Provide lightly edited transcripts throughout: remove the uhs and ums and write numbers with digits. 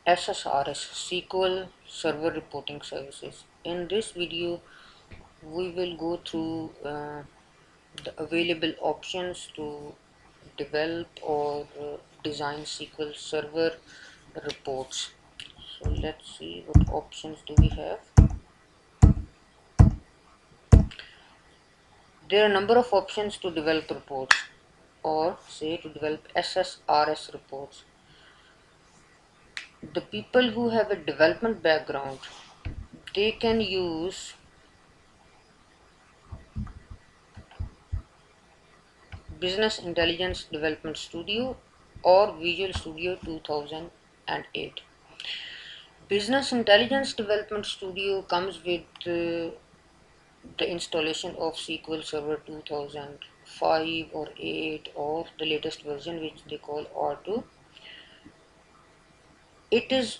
SSRS SQL Server Reporting Services. In this video, we will go through the available options to develop or design SQL Server reports. So let's see what options do we have. There are a number of options to develop reports, or say to develop SSRS reports. The people who have a development background, they can use Business Intelligence Development Studio or Visual Studio 2008. Business Intelligence Development Studio comes with the installation of SQL Server 2005 or 8 or the latest version, which they call R2. It is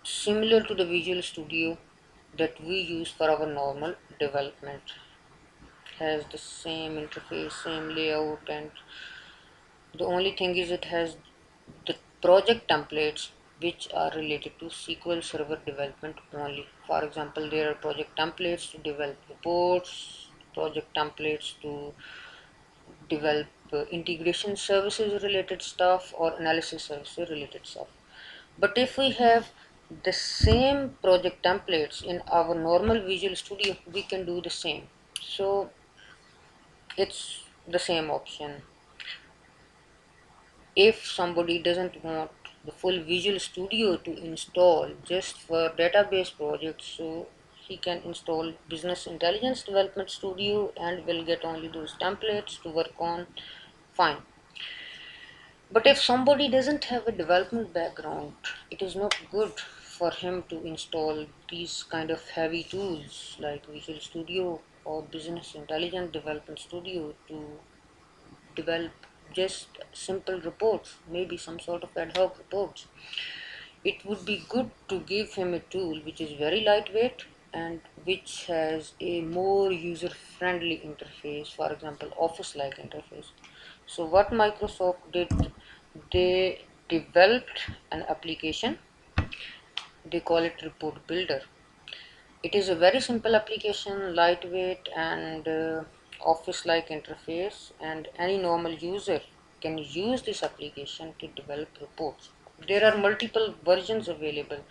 similar to the Visual Studio that we use for our normal development. Has the same interface, same layout, and the only thing is it has the project templates which are related to SQL Server development only. For example, there are project templates to develop reports, project templates to develop integration services related stuff or analysis services related stuff. But if we have the same project templates in our normal Visual Studio, we can do the same. So it's the same option. If somebody doesn't want the full Visual Studio to install just for database projects, so he can install Business Intelligence Development Studio and will get only those templates to work on. Fine. But if somebody doesn't have a development background, it is not good for him to install these kind of heavy tools like Visual Studio or Business Intelligence Development Studio to develop just simple reports, maybe some sort of ad hoc reports. It would be good to give him a tool which is very lightweight and which has a more user-friendly interface, for example, Office-like interface. So what Microsoft did, they developed an application, they call it Report Builder. It is a very simple application, lightweight and Office-like interface, and any normal user can use this application to develop reports. There are multiple versions available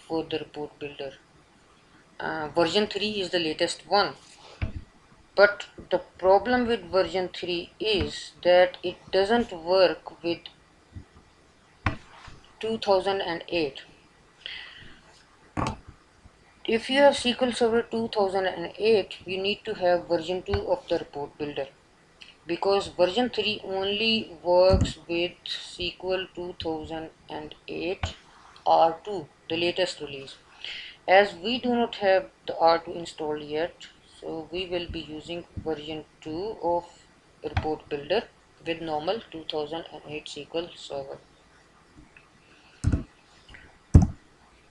for the report builder. Version 3 is the latest one, but the problem with version 3 is that it doesn't work with 2008. If you have SQL Server 2008, you need to have version 2 of the report builder, because version 3 only works with SQL 2008 R2, the latest release. As we do not have the R2 installed yet, so we will be using version 2 of report builder with normal 2008 SQL Server.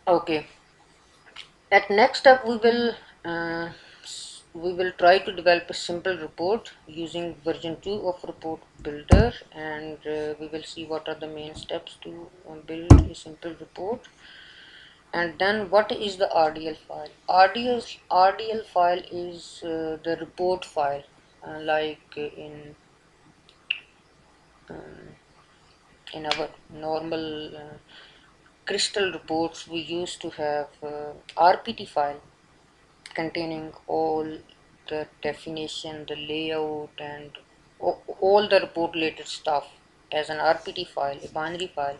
Okay, at next step we will try to develop a simple report using version 2 of report builder, and we will see what are the main steps to build a simple report. And then what is the RDL file? RDL file is the report file, like in our normal crystal reports we used to have RPT file containing all the definition, the layout, and all the report related stuff as an RPT file, a binary file.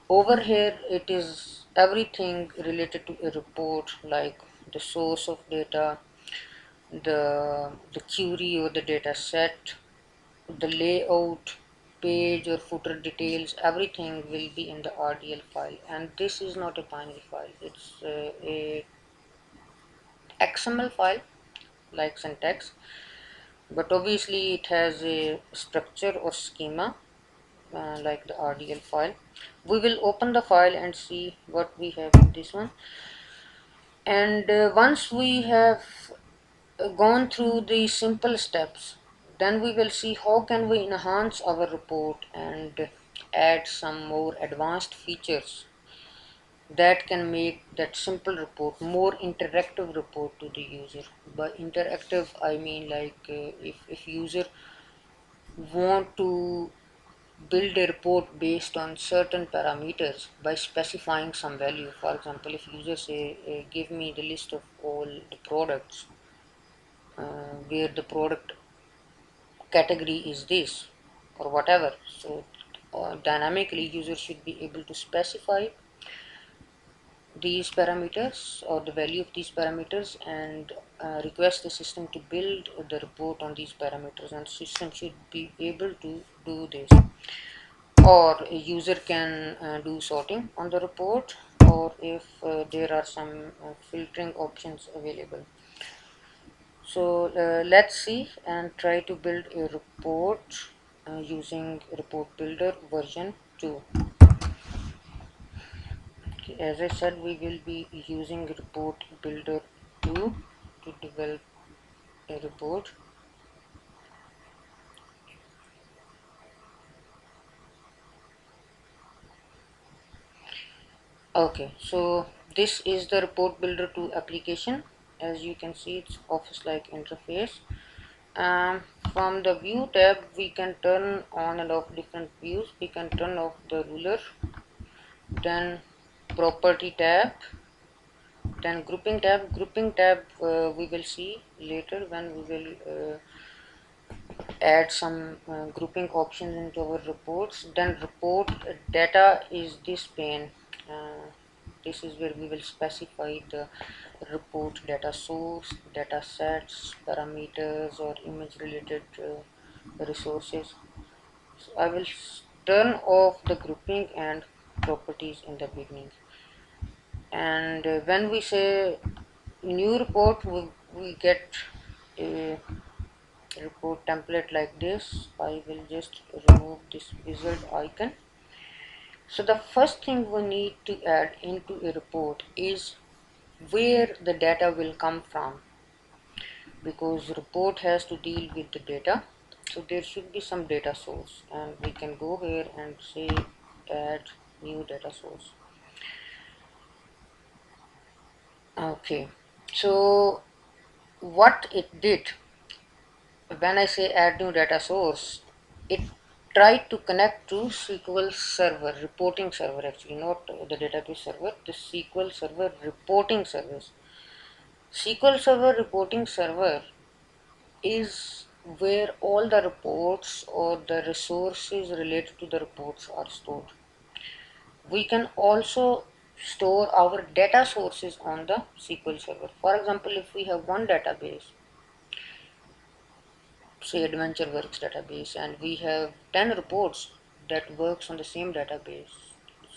Over here it is everything related to a report, like the source of data, the query or the data set, the layout, page or footer details, everything will be in the RDL file. And this is not a binary file, it's a XML file like syntax, but obviously it has a structure or schema like the RDL file. We will open the file and see what we have in this one. And once we have gone through the simple steps, then we will see how can we enhance our report and add some more advanced features. that can make that simple report more interactive report to the user. By interactive I mean like if user want to build a report based on certain parameters by specifying some value. For example, if user say give me the list of all the products where the product category is this or whatever, so dynamically user should be able to specify these parameters or the value of these parameters and request the system to build the report on these parameters, and system should be able to do this. Or a user can do sorting on the report, or if there are some filtering options available. So let's see and try to build a report using report builder version 2. Okay, as I said, we will be using report builder 2 to develop a report. Okay, so this is the report builder 2 application. As you can see, it's office like interface. From the view tab we can turn on and off different views. We can turn off the ruler, then property tab, then grouping tab we will see later when we will add some grouping options into our reports. Then report data is this pane. uh, this is where we will specify the report data source, data sets, parameters or image related resources. So I will turn off the grouping and properties in the beginning, and when we say new report we get a report template like this. I will just remove this wizard icon. So the first thing we need to add into a report is where the data will come from, because report has to deal with the data, so there should be some data source, and we can go here and say add new data source. Okay, so what it did, when I say add new data source, it tried to connect to SQL Server reporting server, actually not the database server, the SQL Server reporting service. SQL Server reporting server is where all the reports or the resources related to the reports are stored. We can also store our data sources on the SQL Server. For example, if we have one database, say AdventureWorks database, and we have 10 reports that works on the same database,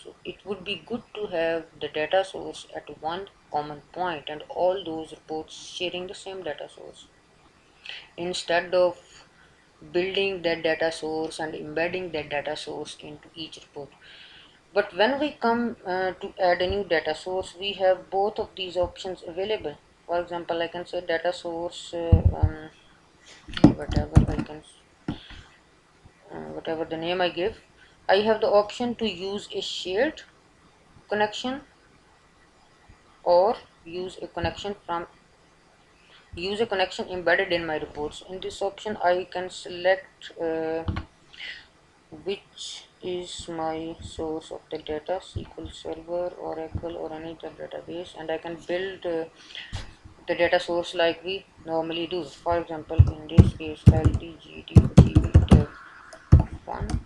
so it would be good to have the data source at one common point and all those reports sharing the same data source, instead of building that data source and embedding that data source into each report. But when we come to add a new data source, we have both of these options available. For example, I can say data source whatever I can whatever the name I give. I have the option to use a shared connection or use a connection embedded in my reports. In this option I can select which is my source of the data, SQL Server, Oracle or any other database, and I can build the data source like we normally do. For example, in this case LTGDB dev1,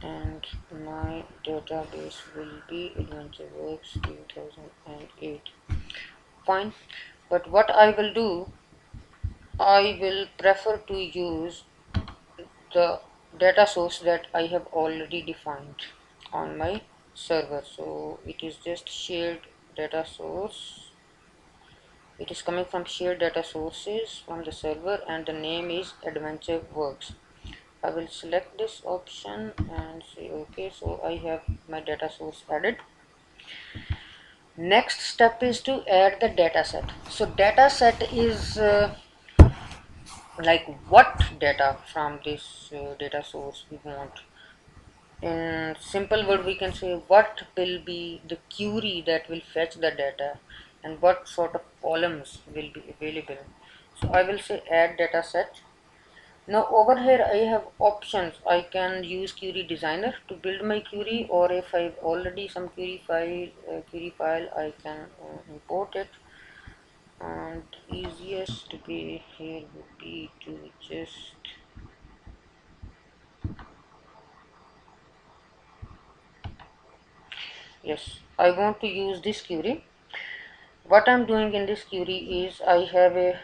and my database will be AdventureWorks 2008. Fine, but what I will do, I will prefer to use the data source that I have already defined on my server. So it is just shared data source. It is coming from shared data sources from the server, and the name is AdventureWorks. I will select this option and say okay. So I have my data source added. Next step is to add the data set. So data set is like what data from this data source we want. In simple word, we can say what will be the query that will fetch the data and what sort of columns will be available. So I will say add data set. Now over here I have options. I can use query designer to build my query, or if I've already some query file, I can import it. And easiest way here would be to just yes, I want to use this query. What I'm doing in this query is I have a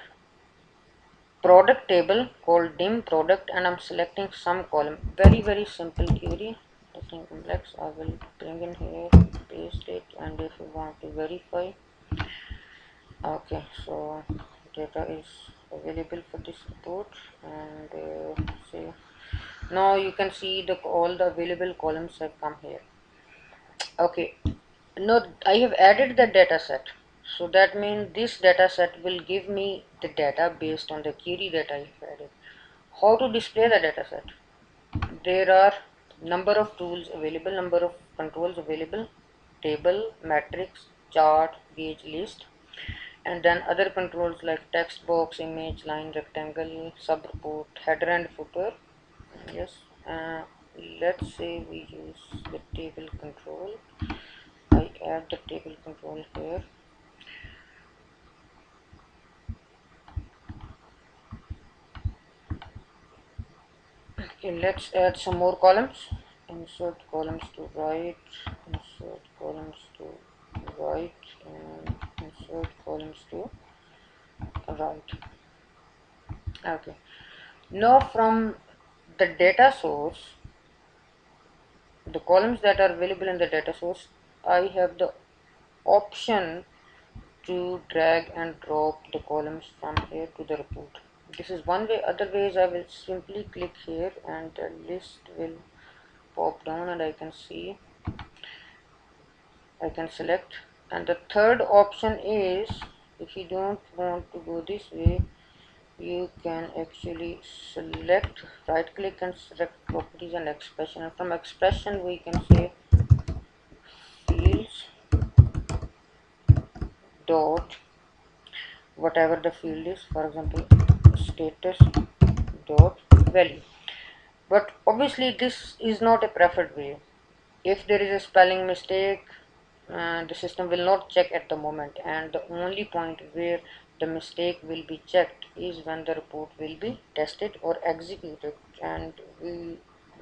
product table called dim product, and I'm selecting some column. Very simple query, nothing complex. I will bring in here, paste it, and if you want to verify, okay, so data is available for this report, and say now you can see the all the available columns have come here. Okay, no, I have added the data set. So that means this data set will give me the data based on the query that I have added. How to display the data set? There are number of tools available, number of controls available, table, matrix, chart, gauge, list, and then other controls like text box, image, line, rectangle, sub report, header and footer. Yes, let's say we use the table control. I add the table control here. Okay, let's add some more columns. Insert columns to right, insert columns to right, and insert columns to right. Okay, now from the data source, the columns that are available in the data source, I have the option to drag and drop the columns from here to the report. This is one way. Other way is I will simply click here and the list will pop down and I can see, I can select. And the third option is, if you don't want to go this way, you can actually select, right click and select properties and expression, and from expression we can say fields dot whatever the field is, for example status dot value. But obviously this is not a preferred way. If there is a spelling mistake, the system will not check at the moment, and the only point where the mistake will be checked is when the report will be tested or executed, and we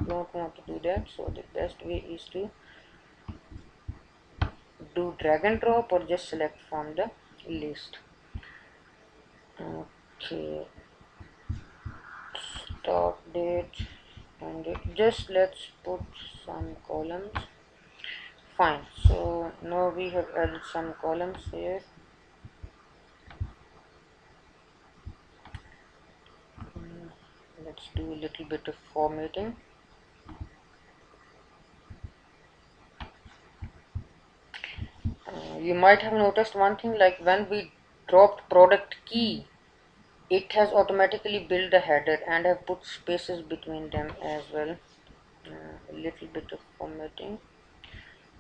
don't want to do that. So the best way is to do drag and drop or just select from the list. Okay, start date, and just let's put some columns. Fine, so now we have added some columns here. Let's do a little bit of formatting. You might have noticed one thing, like when we dropped product key, it has automatically built the header and have put spaces between them as well. A little bit of formatting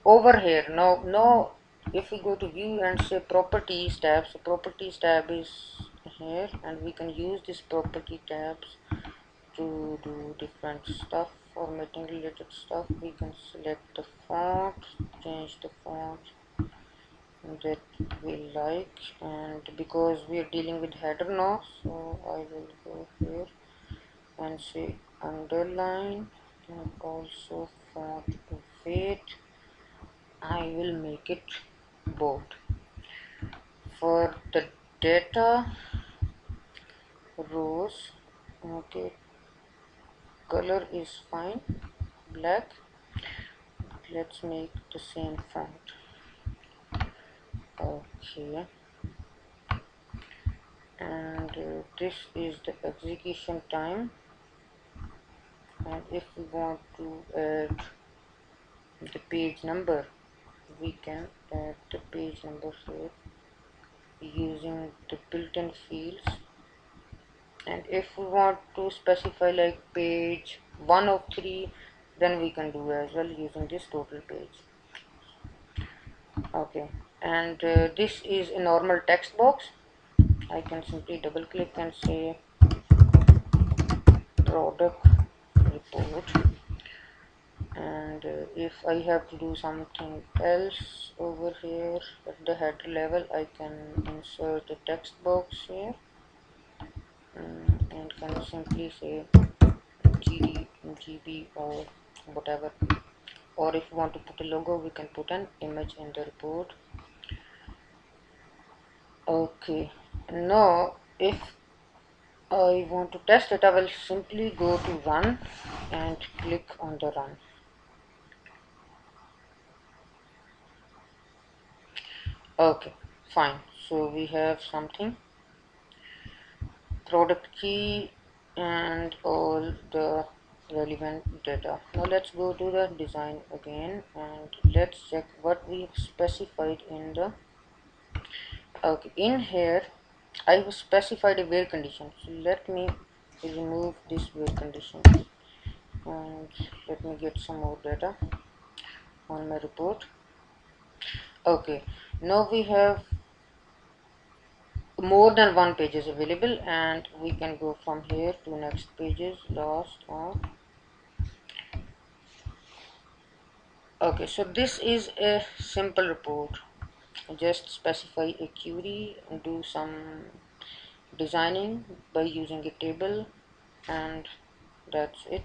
over here. Now if we go to view and say properties tab, so properties tab is here, and we can use this property tabs to do different stuff, formatting related stuff. We can select the font, change the font that we like, and because we are dealing with header now, so I will go here and say underline, and also font weight I will make it bold. For the data rows, okay, color is fine, black. Let's make the same font. Okay, and this is the execution time, and if we want to add the page number, we can add the page number here using the built-in fields. And if we want to specify like page 1 of 3, then we can do as well using this total page. Okay, and this is a normal text box. I can simply double click and say product report, and if I have to do something else over here at the header level, I can insert a text box here, and can simply say GB or whatever, or if you want to put a logo, we can put an image in the report. Okay, now if I want to test it, I will simply go to run and click on the run. Okay, fine. So we have something, product key and all the relevant data. Now let's go to the design again and let's check what we have specified in the. Okay, in here I have specified a where condition. So let me remove this where condition and let me get some more data on my report. Okay, now we have more than one page is available, and we can go from here to next pages, last on. Okay, so this is a simple report. Just specify a query and do some designing by using a table, and that's it.